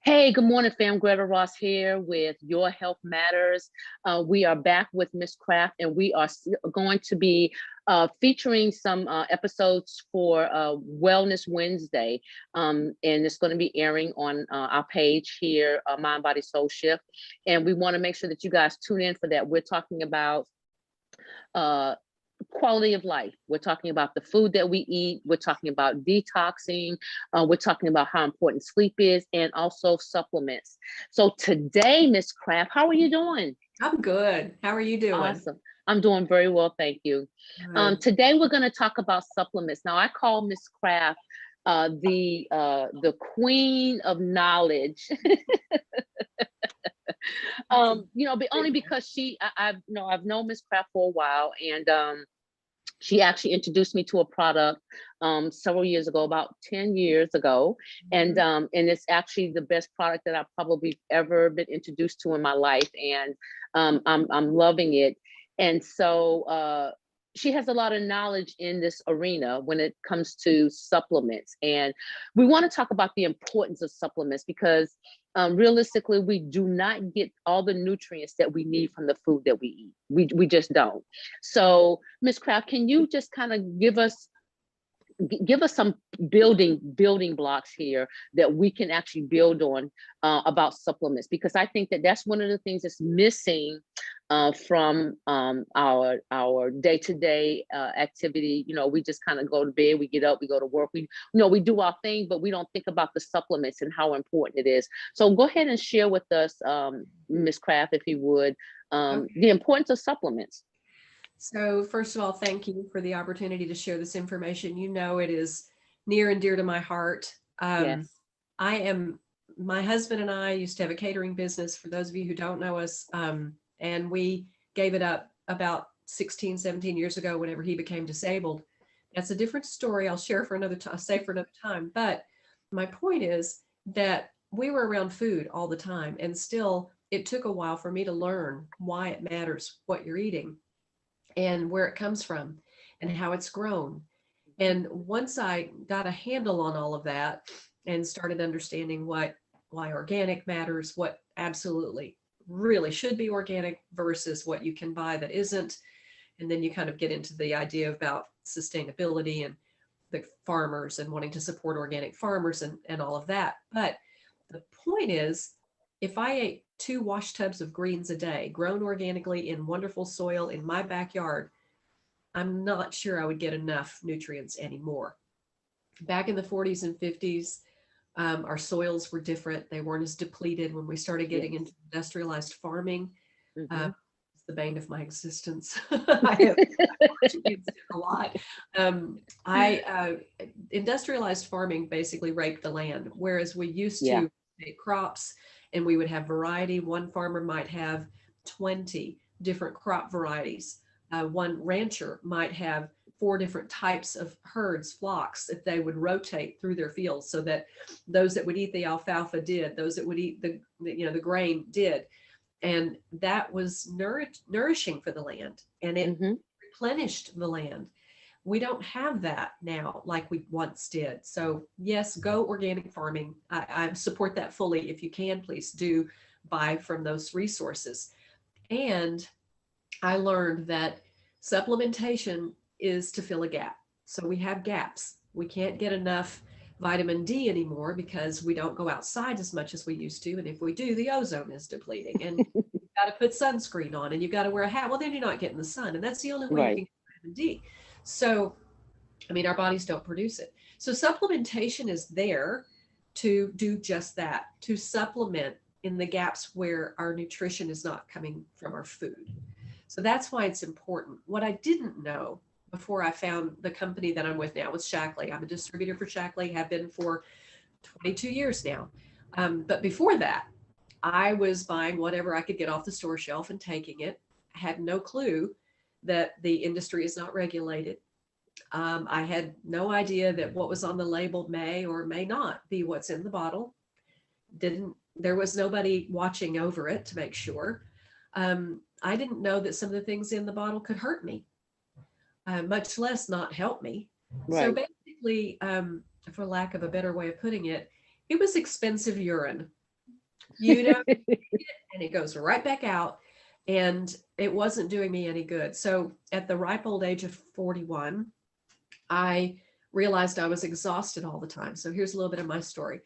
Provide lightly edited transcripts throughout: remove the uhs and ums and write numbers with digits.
Hey, good morning, fam. Greta Ross here with Your Health Matters. We are back with Miss Kraft, and we are going to be featuring some episodes for Wellness Wednesday. And it's going to be airing on our page here, Mind, Body, Soul Shift. And we want to make sure that you guys tune in for that. We're talking about uh, quality of life. We're talking about the food that we eat. We're talking about detoxing. We're talking about how important sleep is, and also supplements. So today, Miss Kraft, how are you doing? I'm good. How are you doing? Awesome. I'm doing very well, thank you. Good. Today we're going to talk about supplements. Now, I call Miss Kraft the queen of knowledge. But only because I've known Miss Kraft for a while, and she actually introduced me to a product several years ago, about 10 years ago. And it's actually the best product that I've probably ever been introduced to in my life. And I'm loving it. And so she has a lot of knowledge in this arena when it comes to supplements. And we want to talk about the importance of supplements because realistically, we do not get all the nutrients that we need from the food that we eat. We just don't. So, Ms. Kraft, can you just kind of give us some building blocks here that we can actually build on about supplements, because I think that that's one of the things that's missing from our day-to-day activity. We just kind of go to bed, we get up, we go to work, we do our thing, but we don't think about the supplements and how important it is. So go ahead and share with us, Ms. Kraft, if you would, the importance of supplements. So first of all, thank you for the opportunity to share this information. You know, it is near and dear to my heart. Yes. My husband and I used to have a catering business, for those of you who don't know us, and we gave it up about 16, 17 years ago whenever he became disabled. That's a different story I'll share for another time, say for another time. But my point is that we were around food all the time, and still it took a while for me to learn why it matters what you're eating and where it comes from and how it's grown. And once I got a handle on all of that and started understanding why organic matters, what absolutely really should be organic versus what you can buy that isn't, and then you kind of get into the idea about sustainability and the farmers and wanting to support organic farmers and all of that. But the point is, if I ate 2 wash tubs of greens a day, grown organically in wonderful soil in my backyard, I'm not sure I would get enough nutrients anymore. Back in the 40s and 50s, our soils were different. They weren't as depleted. When we started getting into industrialized farming, it's the bane of my existence. I have experienced it a lot. Industrialized farming basically raped the land, whereas we used to make crops and we would have variety. One farmer might have 20 different crop varieties. One rancher might have 4 different types of herds, flocks, if they would rotate through their fields, so that those that would eat the alfalfa did, those that would eat the grain did. And that was nourishing for the land, and it replenished the land. We don't have that now like we once did. So yes, go organic farming. I support that fully. If you can, please do buy from those resources. And I learned that supplementation is to fill a gap. So we have gaps. We can't get enough vitamin D anymore because we don't go outside as much as we used to. And if we do, the ozone is depleting. And you've got to put sunscreen on and you've got to wear a hat. Well, then you're not getting the sun. And that's the only way you can get vitamin D. So, our bodies don't produce it. So supplementation is there to do just that, to supplement in the gaps where our nutrition is not coming from our food. So that's why it's important. What I didn't know before I found the company that I'm with now was Shaklee. I'm a distributor for Shaklee, have been for 22 years now. But before that, I was buying whatever I could get off the store shelf and taking it. I had no clue that the industry is not regulated. I had no idea that what was on the label may or may not be what's in the bottle. There was nobody watching over it to make sure. I didn't know that some of the things in the bottle could hurt me, much less not help me. Right. So basically, for lack of a better way of putting it, it was expensive urine you know, and it goes right back out. And it wasn't doing me any good. So at the ripe old age of 41, I realized I was exhausted all the time. So here's a little bit of my story.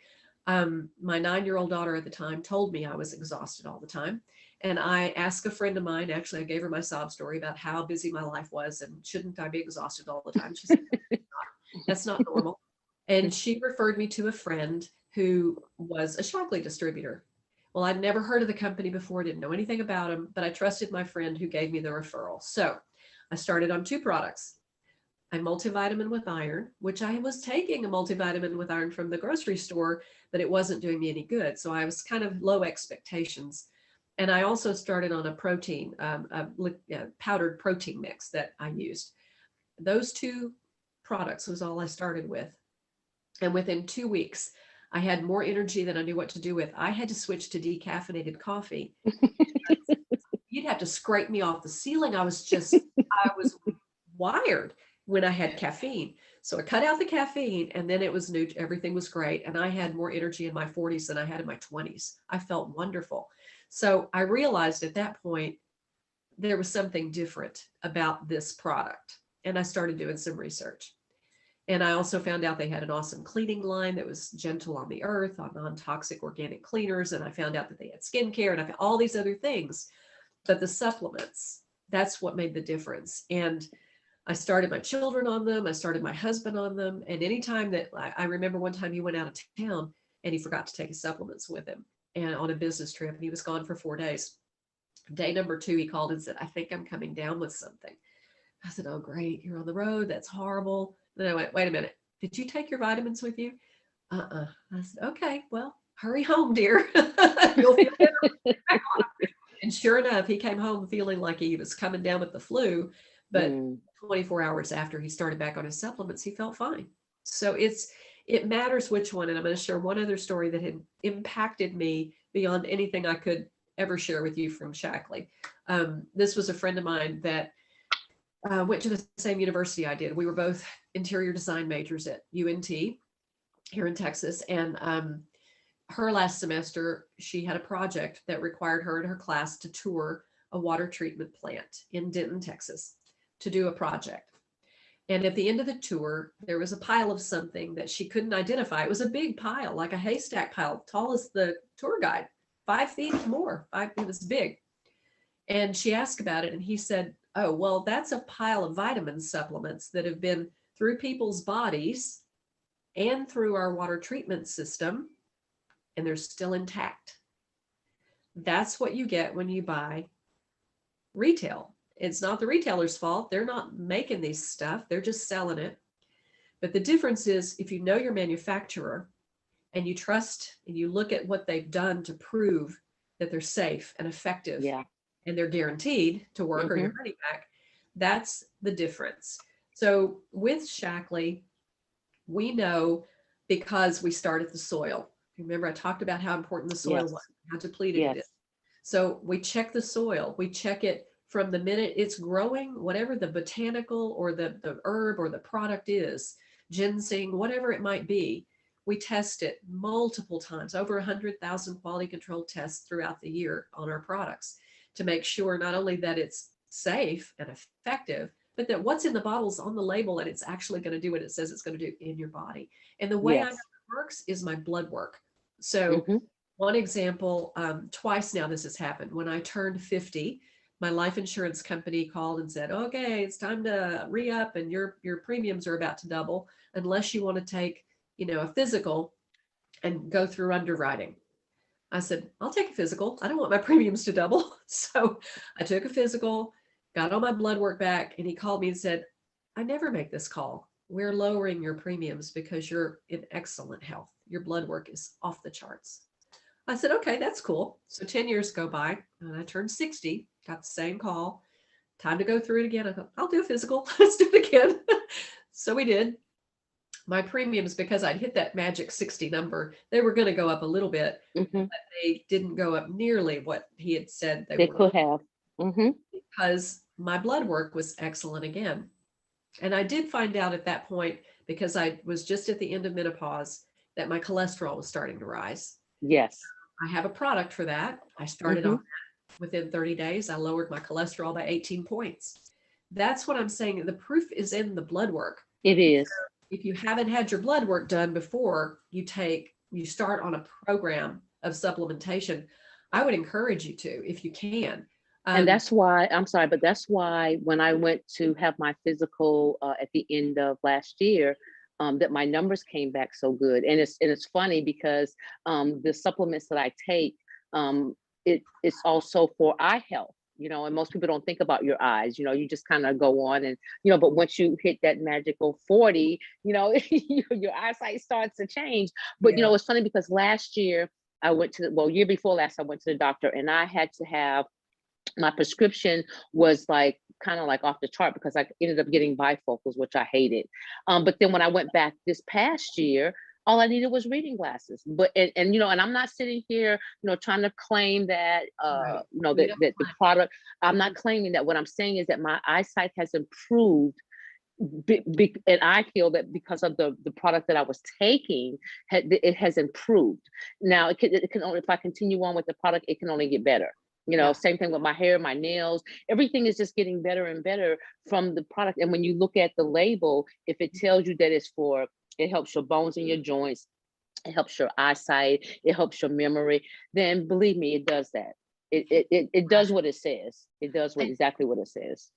My 9-year-old daughter at the time told me I was exhausted all the time. And I asked a friend of mine, actually, I gave her my sob story about how busy my life was and shouldn't I be exhausted all the time? She said, that's not normal. And she referred me to a friend who was a Shockley distributor. Well, I'd never heard of the company before, didn't know anything about them, but I trusted my friend who gave me the referral. So I started on 2 products. A multivitamin with iron, which I was taking a multivitamin with iron from the grocery store, but it wasn't doing me any good. So I was kind of low expectations. And I also started on a protein, powdered protein mix that I used. Those 2 products was all I started with. And within 2 weeks, I had more energy than I knew what to do with. I had to switch to decaffeinated coffee. You'd have to scrape me off the ceiling. I was wired when I had caffeine. So I cut out the caffeine and then it was new. Everything was great. And I had more energy in my 40s than I had in my 20s. I felt wonderful. So I realized at that point, there was something different about this product. And I started doing some research. And I also found out they had an awesome cleaning line that was gentle on the earth, on non-toxic organic cleaners. And I found out that they had skincare and I found all these other things. But the supplements, that's what made the difference. And I started my children on them. I started my husband on them. And anytime that I remember one time he went out of town and he forgot to take his supplements with him and on a business trip, and he was gone for 4 days. Day number 2, he called and said, I think I'm coming down with something. I said, oh, great. You're on the road. That's horrible. Then I went, wait a minute. Did you take your vitamins with you? I said, okay, well, hurry home, dear. You'll feel better. And sure enough, he came home feeling like he was coming down with the flu. But 24 hours after he started back on his supplements, he felt fine. So it matters which one. And I'm going to share one other story that had impacted me beyond anything I could ever share with you from Shackley. This was a friend of mine that went to the same university I did. We were both interior design majors at UNT here in Texas. And her last semester, she had a project that required her and her class to tour a water treatment plant in Denton, Texas, to do a project. And at the end of the tour, there was a pile of something that she couldn't identify. It was a big pile, like a haystack pile, tall as the tour guide, 5 feet or more. It was big. And she asked about it, and he said, oh, well, that's a pile of vitamin supplements that have been through people's bodies and through our water treatment system, and they're still intact. That's what you get when you buy retail. It's not the retailer's fault. They're not making these stuff. They're just selling it. But the difference is if you know your manufacturer and you trust and you look at what they've done to prove that they're safe and effective, and they're guaranteed to work or your money back, that's the difference. So with Shackley, we know because we start at the soil. Remember, I talked about how important the soil was, how depleted it is. So we check the soil. We check it from the minute it's growing, whatever the botanical or the herb or the product is, ginseng, whatever it might be. We test it multiple times, over 100,000 quality control tests throughout the year on our products to make sure not only that it's safe and effective, but that what's in the bottle's on the label and it's actually going to do what it says it's going to do in your body. And the way I know it works is my blood work. So one example, twice now this has happened. When I turned 50, my life insurance company called and said, okay, it's time to re-up and your premiums are about to double unless you want to take, a physical and go through underwriting. I said, I'll take a physical. I don't want my premiums to double. So I took a physical, got all my blood work back, and he called me and said, I never make this call. We're lowering your premiums because you're in excellent health. Your blood work is off the charts. I said, okay, that's cool. So 10 years go by and I turned 60, got the same call. Time to go through it again. I thought, I'll do a physical. Let's do it again. So we did. My premiums, because I'd hit that magic 60 number, they were going to go up a little bit, but they didn't go up nearly what he had said they could have. Because my blood work was excellent again. And I did find out at that point, because I was just at the end of menopause, that my cholesterol was starting to rise. Yes. I have a product for that. I started on Mm-hmm. that. Within 30 days, I lowered my cholesterol by 18 points. That's what I'm saying. The proof is in the blood work. It is. If you haven't had your blood work done before you start on a program of supplementation, I would encourage you to, if you can. And Um, that's why, I'm sorry, but that's why when I went to have my physical at the end of last year, that my numbers came back so good. And it's funny because the supplements that I take, it's also for eye health. And most people don't think about your eyes. You just kind of go on and but once you hit that magical 40, your eyesight starts to change. But yeah, it's funny because last year I went to year before last, I went to the doctor and I had to have my prescription was like kind of like off the chart because I ended up getting bifocals, which I hated. But then when I went back this past year, all I needed was reading glasses. But and I'm not sitting here, trying to claim that right. We that, don't that the want product. I'm not claiming that. What I'm saying is that my eyesight has improved. And I feel that because of the product that I was taking, it has improved. Now it can only, if I continue on with the product, it can only get better. yeah. Same thing with my hair, my nails, everything is just getting better and better from the product. And when you look at the label, if it tells you that it helps your bones and your joints, it helps your eyesight, it helps your memory, then believe me, it does that. It does what it says. It does exactly what it says.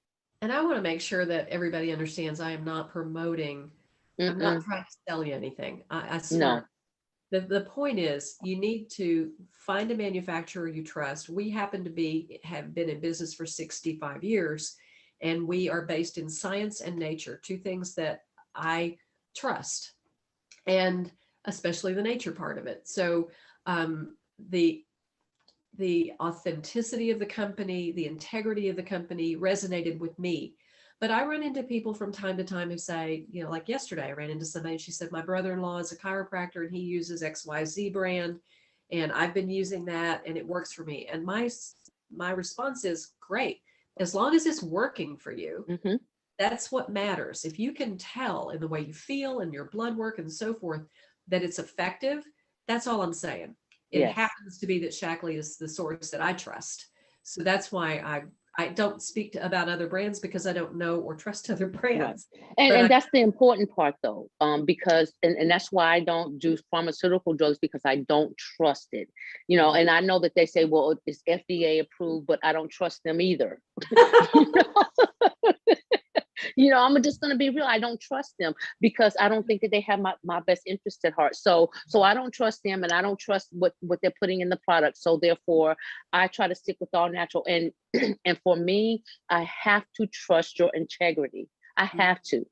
And I want to make sure that everybody understands I am not promoting, I'm not Mm-mm, trying to sell you anything. I no. swear. The point is you need to find a manufacturer you trust. We happen to have been in business for 65 years, and we are based in science and nature, two things that I trust, and especially the nature part of it. So the authenticity of the company, the integrity of the company resonated with me. But I run into people from time to time who say, like yesterday, I ran into somebody and she said, my brother-in-law is a chiropractor and he uses XYZ brand. And I've been using that and it works for me. And my response is great. As long as it's working for you, Hmm. that's what matters. If you can tell in the way you feel and your blood work and so forth that it's effective, that's all I'm saying. It Yes. happens to be that Shackley is the source that I trust. So that's why I don't speak about other brands because I don't know or trust other Right. brands. And But and that's the important part though. Because and that's why I don't do pharmaceutical drugs because I don't trust it. And I know that they say, well, it's FDA approved, but I don't trust them either. You know? I'm just gonna be real. I don't trust them because I don't think that they have my best interest at heart. So I don't trust them and I don't trust what they're putting in the product. So therefore I try to stick with all natural. And and for me, I have to trust your integrity. I have to.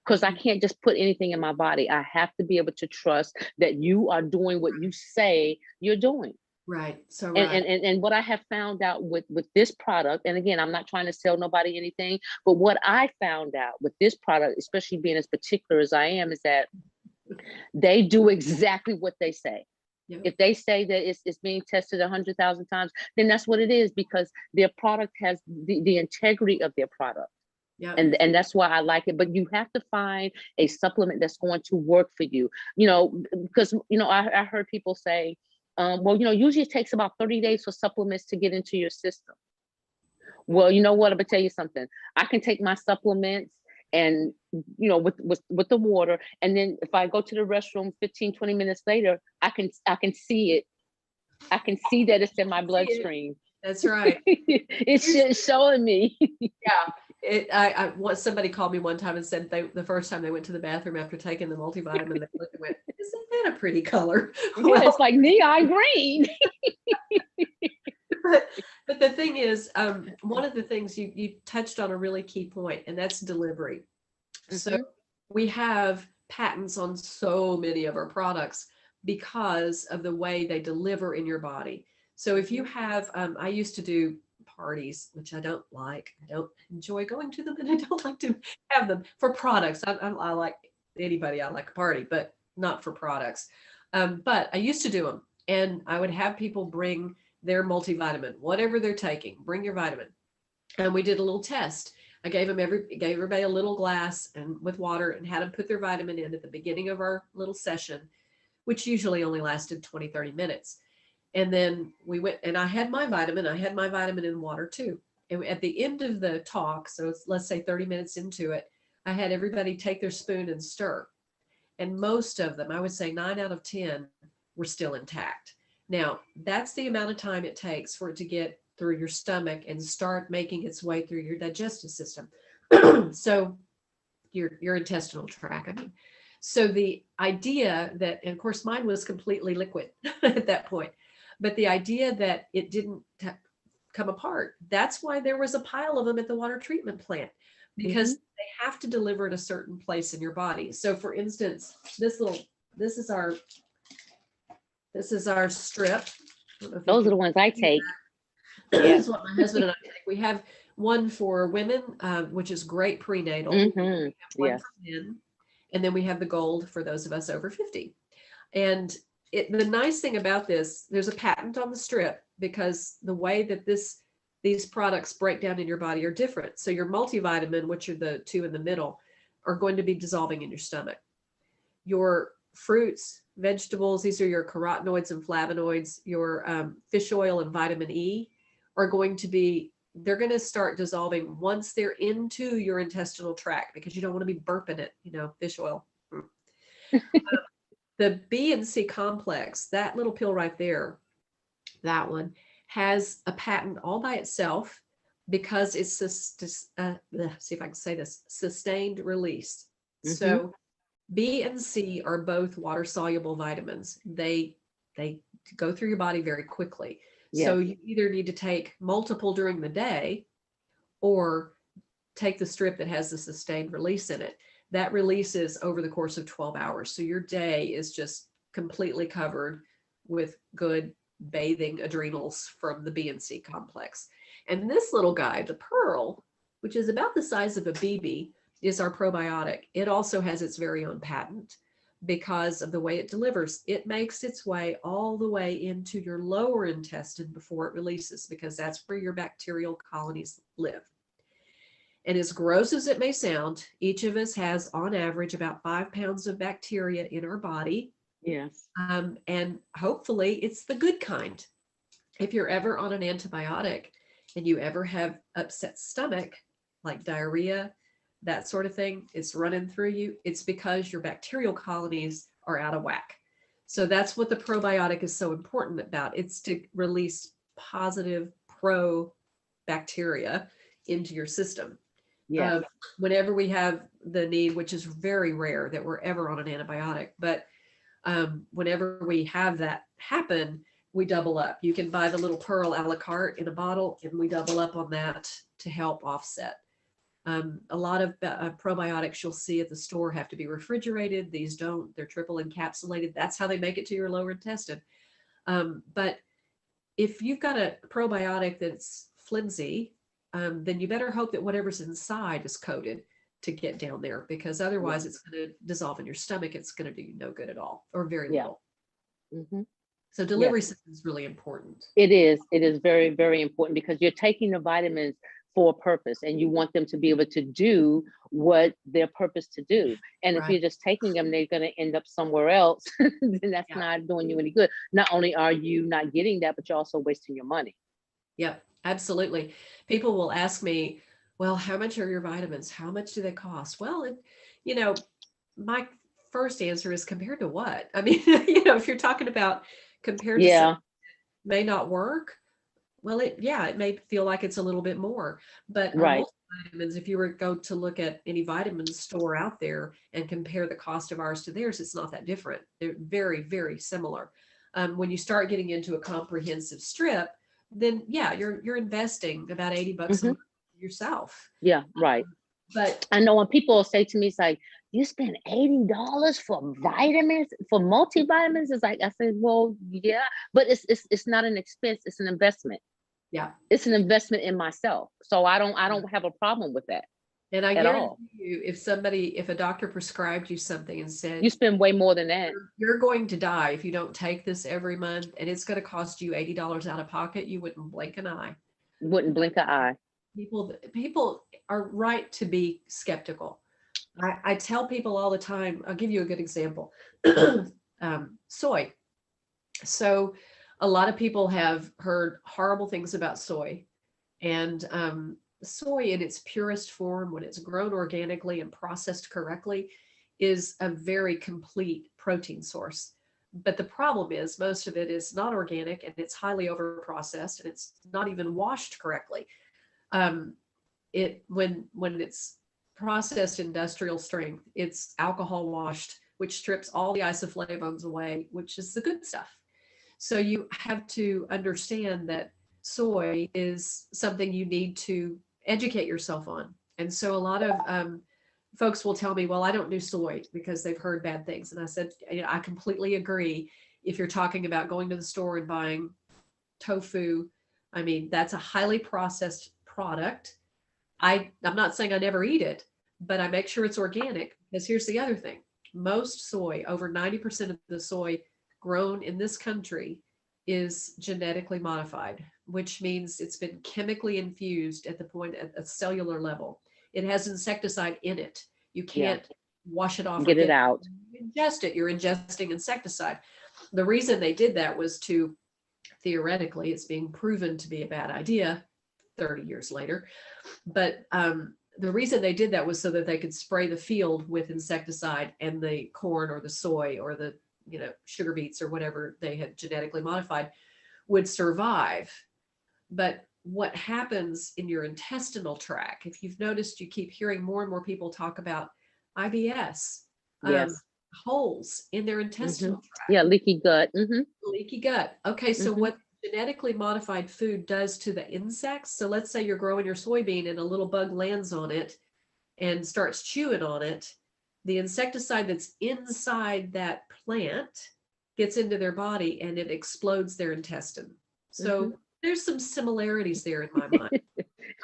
Because I can't just put anything in my body. I have to be able to trust that you are doing what you say you're doing. right. So and right. and and, and what I have found out with this product, and again, I'm not trying to sell nobody anything, but what I found out with this product, especially being as particular as I am, is that they do exactly what they say. Yep. If they say that it's being tested 100,000 times, then that's what it is, because their product has the integrity of their product. Yep. And that's why I like it. But you have to find a supplement that's going to work for you. Because I heard people say, well, usually it takes about 30 days for supplements to get into your system. Well, you know what? I'm gonna tell you something. I can take my supplements and with the water, and then if I go to the restroom 15, 20 minutes later, I can see it. I can see that it's in my See it. bloodstream. That's right. It's Here's just showing me. Yeah. Somebody called me one time and said the first time they went to the bathroom after taking the multivitamin, they looked and went, "Isn't that a pretty color?" Yeah, it's like neon green. but, but the thing is, one of the things you touched on a really key point, and that's delivery. So Hmm. we have patents on so many of our products because of the way they deliver in your body. So if you have, I used to do parties, which I don't like. I don't enjoy going to them, and I don't like to have them for products. I like anybody. I like a party, but not for products. But I used to do them, and I would have people bring their multivitamin, whatever they're taking. Bring your vitamin, and we did a little test. I gave everybody a little glass and with water and had them put their vitamin in at the beginning of our little session, which usually only lasted 20, 30 minutes. And then we went, and I had my vitamin. I had my vitamin in water too. And at the end of the talk, so let's say 30 minutes into it, I had everybody take their spoon and stir. And most of them, I would say 9 out of 10, were still intact. Now, that's the amount of time it takes for it to get through your stomach and start making its way through your digestive system. So your intestinal tract, I mean. So the idea that, and of course mine was completely liquid at that point, but the idea that it didn't come apart, that's why there was a pile of them at the water treatment plant, because they have to deliver at a certain place in your body. So for instance, this is our strip. Those are the ones I take. This is what my husband and I take. We have one for women, which is great prenatal. We have one for men, and then we have the gold for those of us over 50. And the nice thing about this, there's a patent on the strip, because the way that these products break down in your body are different. So your multivitamin, which are the two in the middle, are going to be dissolving in your stomach. Your fruits, vegetables, these are your carotenoids and flavonoids, your fish oil and vitamin E are going to be, they're going to start dissolving once they're into your intestinal tract, because you don't want to be burping it, fish oil. The B and C complex, that little pill right there, that one has a patent all by itself, because it's see if I can say this, sustained release. So B and C are both water soluble vitamins. They go through your body very quickly. So you either need to take multiple during the day, or take the strip that has the sustained release in it. That releases over the course of 12 hours. So your day is just completely covered with good bathing adrenals from the B and C complex. And this little guy, the Pearl, which is about the size of a BB, is our probiotic. It also has its very own patent, because of the way it delivers. It makes its way all the way into your lower intestine before it releases, because that's where your bacterial colonies live. And as gross as it may sound, each of us has on average about 5 pounds of bacteria in our body. Yes. And hopefully it's the good kind. If you're ever on an antibiotic and you ever have upset stomach, like diarrhea, that sort of thing, it's running through you, it's because your bacterial colonies are out of whack. So that's what the probiotic is so important about. It's to release positive pro-bacteria into your system. Whenever we have the need, which is very rare that we're ever on an antibiotic, but whenever we have that happen, we double up. You can buy the little Pearl a la carte in a bottle, and we double up on that to help offset. A lot of probiotics you'll see at the store have to be refrigerated. These don't. They're triple encapsulated. That's how they make it to your lower intestine. But if you've got a probiotic that's flimsy, then you better hope that whatever's inside is coated to get down there, because otherwise it's going to dissolve in your stomach. It's going to do no good at all, or very little. So delivery system is really important. It is. It is very, very important, because you're taking the vitamins for a purpose, and you want them to be able to do what their purpose to do. And if you're just taking them, they're going to end up somewhere else. Then that's not doing you any good. Not only are you not getting that, but you're also wasting your money. Yep, absolutely. People will ask me, well, how much are your vitamins? How much do they cost? Well, my first answer is, compared to what? I mean, if you're talking about compared to something that may not work, well, it may feel like it's a little bit more, but multivitamins, if you were to look at any vitamin store out there and compare the cost of ours to theirs, it's not that different. They're very, very similar. When you start getting into a comprehensive strip, then you're investing about $80 a month yourself. But I know when people say to me, it's like, you spend $80 for vitamins, for multivitamins. It's like, I said, well, yeah, but it's not an expense. It's an investment. Yeah. It's an investment in myself. So I don't have a problem with that. And I guarantee you, if a doctor prescribed you something and said, you spend way more than that, you're going to die if you don't take this every month, and it's going to cost you $80 out of pocket, you wouldn't blink an eye. Wouldn't blink an eye. People are right to be skeptical. I tell people all the time, I'll give you a good example. Soy. So A lot of people have heard horrible things about soy, and soy in its purest form, when it's grown organically and processed correctly, is a very complete protein source. But the problem is most of it is not organic, and it's highly over processed, and it's not even washed correctly. Um, when it's processed industrial strength, it's alcohol washed, which strips all the isoflavones away, which is the good stuff. So you have to understand that soy is something you need to educate yourself on. And so a lot of folks will tell me, well, I don't do soy because they've heard bad things. And I said, I completely agree. If you're talking about going to the store and buying tofu, I mean, that's a highly processed product. I'm not saying I never eat it, but I make sure it's organic, because here's the other thing. Most soy, over 90% of the soy grown in this country, is genetically modified, which means it's been chemically infused at the point at a cellular level. It has insecticide in it. You can't wash it off. Get it out. Ingest it. You're ingesting insecticide. The reason they did that was to, theoretically, it's being proven to be a bad idea 30 years later. But the reason they did that was so that they could spray the field with insecticide, and the corn or the soy or the sugar beets or whatever they had genetically modified would survive. But what happens in your intestinal tract, if you've noticed, you keep hearing more and more people talk about IBS, Yes. holes in their intestinal tract. Yeah, leaky gut. Leaky gut. Okay, so what genetically modified food does to the insects. So let's say you're growing your soybean and a little bug lands on it and starts chewing on it. The insecticide that's inside that plant gets into their body and it explodes their intestine. So there's some similarities there in my mind.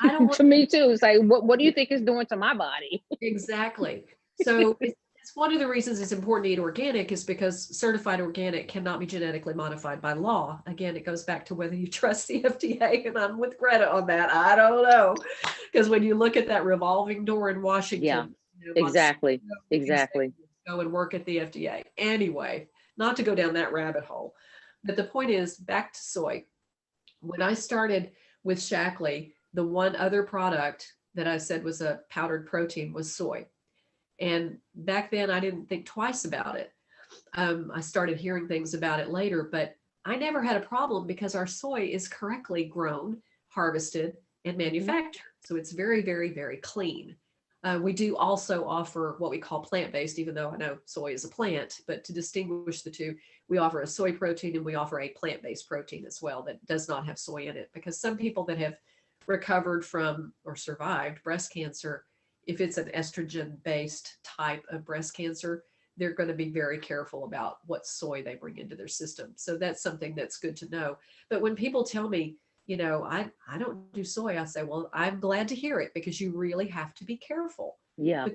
I don't want to me too. It's like, what do you think it's doing to my body? Exactly. So it's one of the reasons it's important to eat organic, is because certified organic cannot be genetically modified by law. Again, it goes back to whether you trust the FDA, and I'm with Greta on that. I don't know. Because when you look at that revolving door in Washington, exactly. Go and work at the FDA. Anyway, not to go down that rabbit hole. But the point is, back to soy. When I started with Shaklee, the one other product that I said was a powdered protein was soy. And back then I didn't think twice about it. I started hearing things about it later, but I never had a problem because our soy is correctly grown, harvested, and manufactured. So it's very, very, very clean. We do also offer what we call plant-based, even though I know soy is a plant, but to distinguish the two, we offer a soy protein and we offer a plant-based protein as well that does not have soy in it. Because some people that have recovered from or survived breast cancer, if it's an estrogen-based type of breast cancer, they're going to be very careful about what soy they bring into their system. So that's something that's good to know. But when people tell me, I don't do soy, I say, well, I'm glad to hear it, because you really have to be careful. Yeah.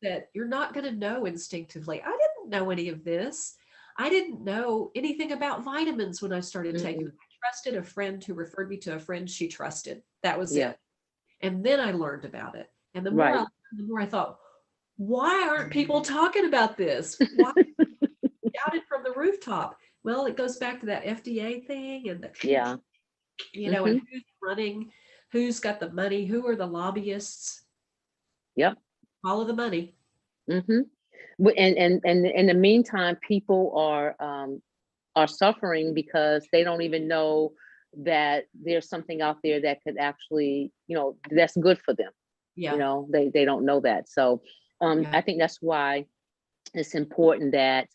That you're not going to know instinctively. I didn't know any of this. I didn't know anything about vitamins when I started taking them. I trusted a friend who referred me to a friend she trusted. That was it. And then I learned about it. And the more I learned, the more I thought, why aren't people talking about this? Why shouted from the rooftop? Well, it goes back to that FDA thing and and who's running, who's got the money, who are the lobbyists? Follow the money. And in the meantime, people are suffering because they don't even know that there's something out there that could actually, that's good for them. They don't know that. So I think that's why it's important that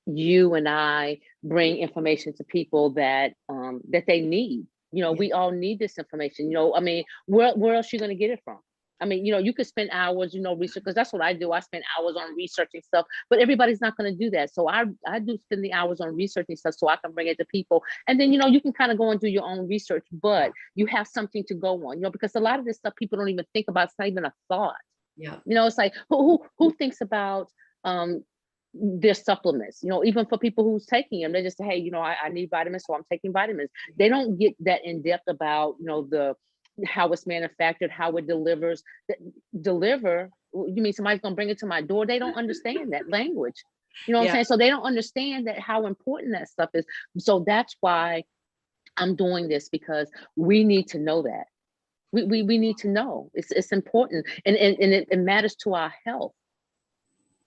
you and I bring information to people that they need. We all need this information. I mean, where else are you going to get it from? I mean, you could spend hours, research, because that's what I do. I spend hours on researching stuff, but everybody's not going to do that. So I do spend the hours on researching stuff so I can bring it to people. And then, you can kind of go and do your own research, but you have something to go on, because a lot of this stuff people don't even think about. It's not even a thought. It's like, who thinks about their supplements, even for people who's taking them, they just say, hey, I need vitamins, so I'm taking vitamins. They don't get that in depth about, how it's manufactured, how it delivers. You mean somebody's gonna bring it to my door? They don't understand that language. You know what I'm Yeah. saying? So they don't understand that how important that stuff is. So that's why I'm doing this, because we need to know that. We need to know. It's important, and it matters to our health.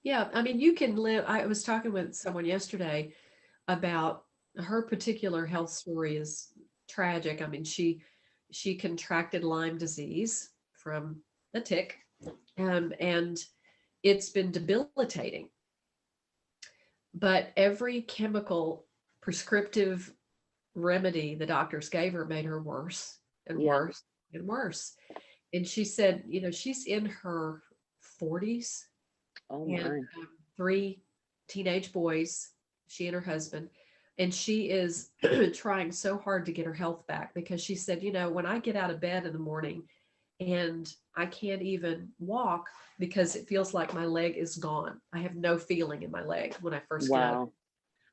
Yeah. I mean, you can live. I was talking with someone yesterday about her particular health story is tragic. I mean, she contracted Lyme disease from a tick, and it's been debilitating. But every chemical prescriptive remedy the doctors gave her made her worse and Yeah. worse and worse. And she said, she's in her 40s Oh and my. three teenage boys, she and her husband. And she is trying so hard to get her health back because she said, when I get out of bed in the morning and I can't even walk because it feels like my leg is gone. I have no feeling in my leg when I first get out of bed. Wow.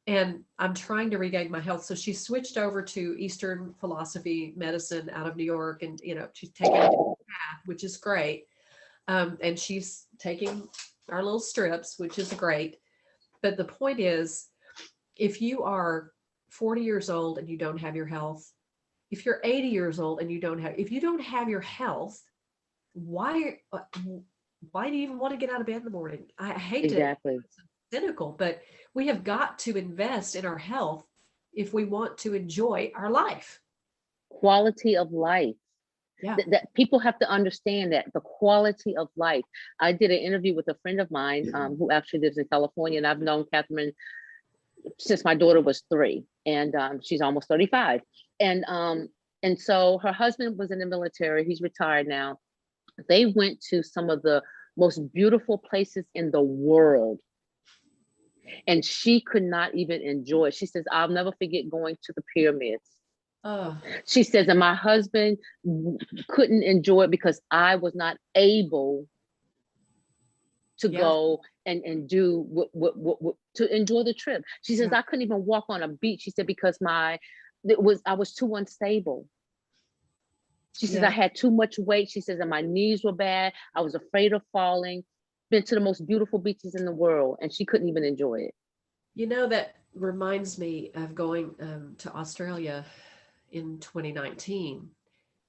And I'm trying to regain my health. So she switched over to Eastern philosophy medicine out of New York, and she's taking a path, which is great. And she's taking our little strips, which is great. But the point is, if you are 40 years old and you don't have your health, if you're 80 years old and if you don't have your health, why do you even want to get out of bed in the morning? I hate to, Exactly. it's cynical, but we have got to invest in our health if we want to enjoy our life. Quality of life. Yeah. That people have to understand, that the quality of life. I did an interview with a friend of mine who actually lives in California, and I've known Catherine since my daughter was 3, and she's almost 35. And so her husband was in the military. He's retired now. They went to some of the most beautiful places in the world, and she could not even enjoy it. She says, I'll never forget going to the pyramids. Oh, She says, and my husband couldn't enjoy it because I was not able to yeah. go and do what to enjoy the trip. She says, Yeah. I couldn't even walk on a beach. She said, because I was too unstable. She says, I Yeah. had too much weight. She says, and my knees were bad. I was afraid of falling. Been to the most beautiful beaches in the world, and she couldn't even enjoy it. That reminds me of going to Australia in 2019,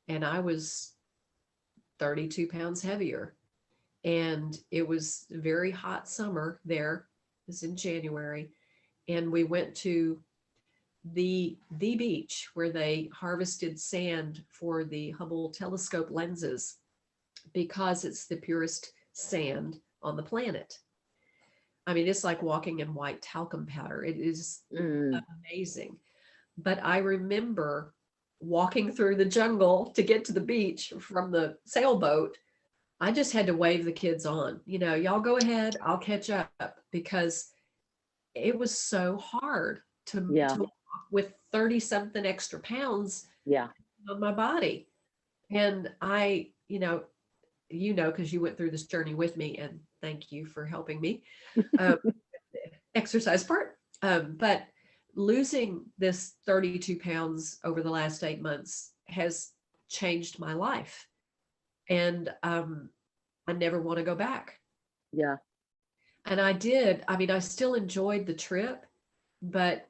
and I was 32 pounds heavier. And it was a very hot summer there. It was in January. And we went to the beach where they harvested sand for the Hubble telescope lenses because it's the purest sand on the planet. I mean, it's like walking in white talcum powder. It is amazing. But I remember walking through the jungle to get to the beach from the sailboat. I just had to wave the kids on, y'all go ahead, I'll catch up, because it was so hard Yeah. to walk with 30 something extra pounds Yeah. on my body. And I, because you went through this journey with me, and thank you for helping me. Um, exercise part. But losing this 32 pounds over the last 8 months has changed my life. And I never want to go back. Yeah. And I still enjoyed the trip, but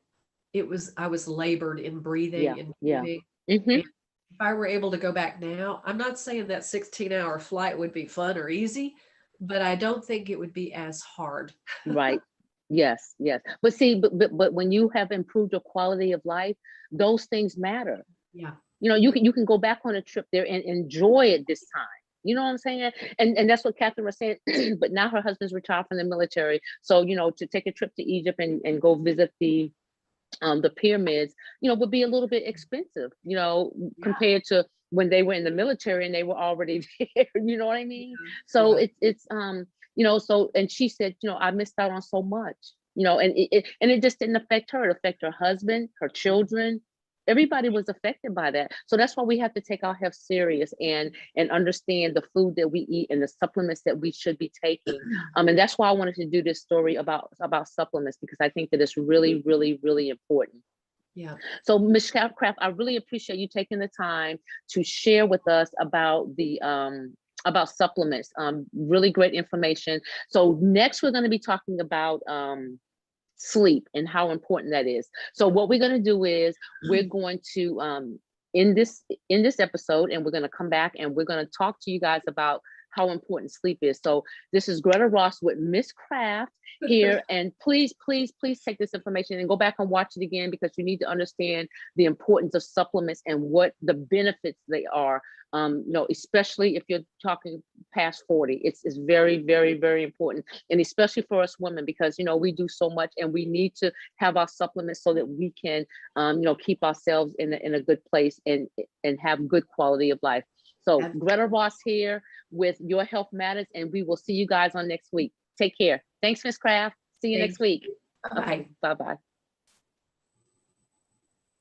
I was labored in breathing Yeah. and Yeah. moving. Mm-hmm. And if I were able to go back now, I'm not saying that 16-hour flight would be fun or easy, but I don't think it would be as hard. Right. Yes. Yes. But see, but when you have improved your quality of life, those things matter. Yeah. You can go back on a trip there and enjoy it this time. You know what I'm saying? And that's what Catherine was saying. But now her husband's retired from the military, so to take a trip to Egypt and go visit the pyramids, would be a little bit expensive, compared to when they were in the military and they were already there. You know what I mean? So Yeah. so, and she said, I missed out on so much, and it just didn't affect her. It affected her husband, her children. Everybody was affected by that. So that's why we have to take our health serious and understand the food that we eat and the supplements that we should be taking. And that's why I wanted to do this story about supplements, because I think that it's really, really, really important. Yeah. So Ms. Kraft, I really appreciate you taking the time to share with us about about supplements. Really great information. So next we're going to be talking about sleep and how important that is. So what we're going to do is we're going to in this episode, and we're going to come back and we're going to talk to you guys about how important sleep is. So this is Greta Ross with Miss Kraft here, and please take this information and go back and watch it again, because you need to understand the importance of supplements and what the benefits they are. Especially if you're talking past 40, it's very, very, very important. And especially for us women, because, we do so much and we need to have our supplements so that we can, keep ourselves in a good place and have good quality of life. So Greta Ross here with Your Health Matters, and we will see you guys on next week. Take care. Thanks, Miss Kraft. See you next week. Bye. Okay, bye-bye.